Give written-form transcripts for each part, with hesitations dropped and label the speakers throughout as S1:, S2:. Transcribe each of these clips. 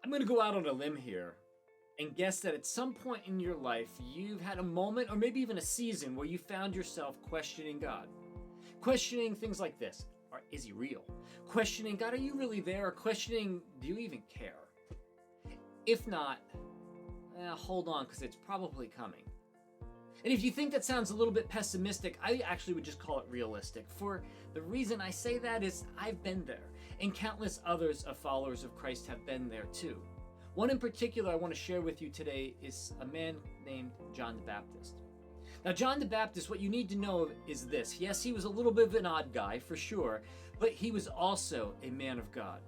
S1: I'm going to go out on a limb here and guess that at some point in your life, you've had a moment or maybe even a season where you found yourself questioning God. Questioning things like this. Is he real? Questioning, God, are you really there? Or questioning, do you even care? If not, hold on, because it's probably coming. And if you think that sounds a little bit pessimistic, I actually would just call it realistic. For the reason I say that is I've been there, and countless others of followers of Christ have been there too. One in particular I want to share with you today is a man named John the Baptist. Now, John the Baptist, what you need to know is this. Yes, he was a little bit of an odd guy, for sure, but he was also a man of God.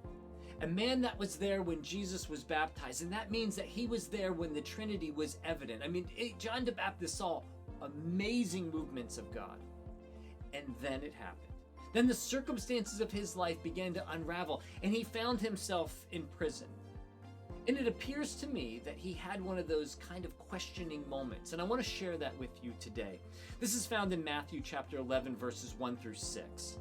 S1: A man that was there when Jesus was baptized, and that means that he was there when the Trinity was evident. I mean, John the Baptist saw amazing movements of God. And then it happened. Then the circumstances of his life began to unravel, and he found himself in prison. And it appears to me that he had one of those kind of questioning moments, and I want to share that with you today. This is found in Matthew chapter 11, verses 1 through 6.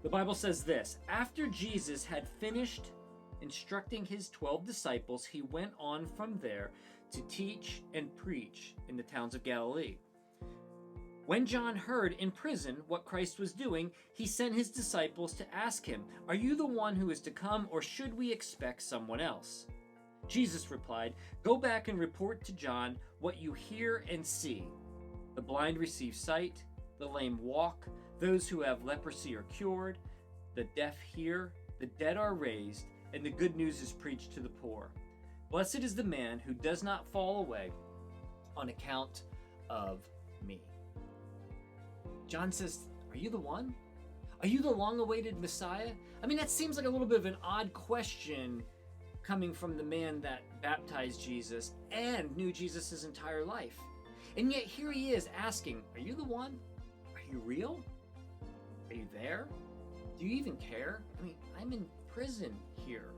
S1: The Bible says this: After Jesus had finished instructing his 12 disciples, he went on from there to teach and preach in the towns of Galilee. When John heard in prison what Christ was doing, he sent his disciples to ask him, "Are you the one who is to come, or should we expect someone else?" Jesus replied, "Go back and report to John what you hear and see. The blind receive sight, the lame walk, those who have leprosy are cured, the deaf hear, the dead are raised, and the good news is preached to the poor. Blessed is the man who does not fall away on account of me." John says, are you the one? Are you the long-awaited Messiah? I mean, that seems like a little bit of an odd question coming from the man that baptized Jesus and knew Jesus' entire life. And yet here he is asking, are you the one? Are you real? Are you there? Do you even care? I mean, I'm in prison here.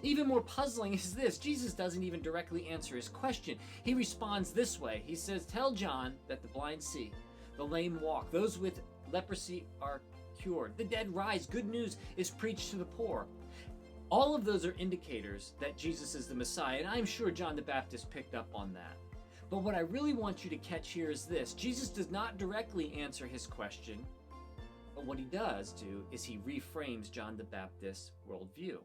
S1: Even more puzzling is this. Jesus doesn't even directly answer his question. He responds this way. He says, "Tell John that the blind see, the lame walk, those with leprosy are cured, the dead rise, good news is preached to the poor." All of those are indicators that Jesus is the Messiah, and I'm sure John the Baptist picked up on that. But what I really want you to catch here is this. Jesus does not directly answer his question, but what he does do is he reframes John the Baptist's worldview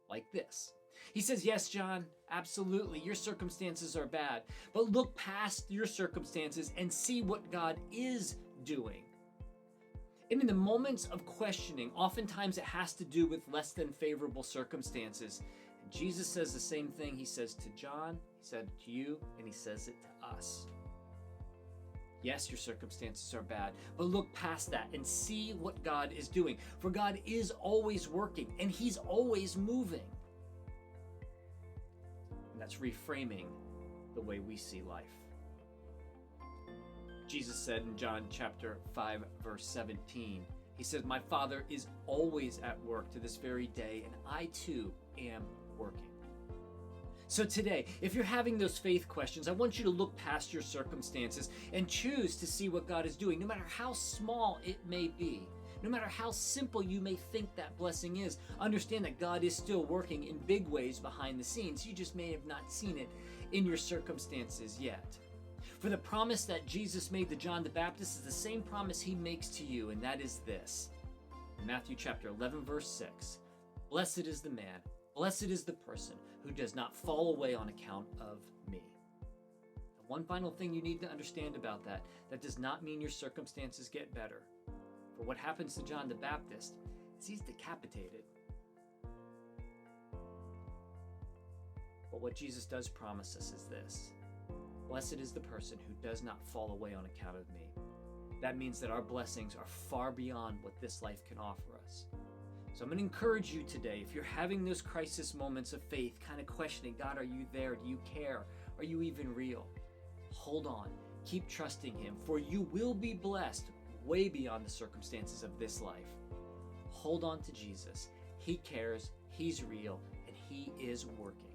S1: like this. He says, yes, John, absolutely, your circumstances are bad, but look past your circumstances and see what God is doing. And in the moments of questioning, oftentimes it has to do with less than favorable circumstances. And Jesus says the same thing he says to John, he said it to you, and he says it to us. Yes, your circumstances are bad, but look past that and see what God is doing. For God is always working, and he's always moving. And that's reframing the way we see life. Jesus said in John chapter 5, verse 17, he says, "My Father is always at work to this very day, and I too am working." So today, if you're having those faith questions, I want you to look past your circumstances and choose to see what God is doing, no matter how small it may be. No matter how simple you may think that blessing is, understand that God is still working in big ways behind the scenes. You just may have not seen it in your circumstances yet. For the promise that Jesus made to John the Baptist is the same promise he makes to you, and that is this. In Matthew chapter 11, verse 6, "Blessed is the man, blessed is the person who does not fall away on account of me." And one final thing you need to understand about that does not mean your circumstances get better. For what happens to John the Baptist is he's decapitated. But what Jesus does promise us is this. Blessed is the person who does not fall away on account of me. That means that our blessings are far beyond what this life can offer us. So I'm going to encourage you today, if you're having those crisis moments of faith, kind of questioning, God, are you there? Do you care? Are you even real? Hold on. Keep trusting him, for you will be blessed way beyond the circumstances of this life. Hold on to Jesus. He cares, he's real, and he is working.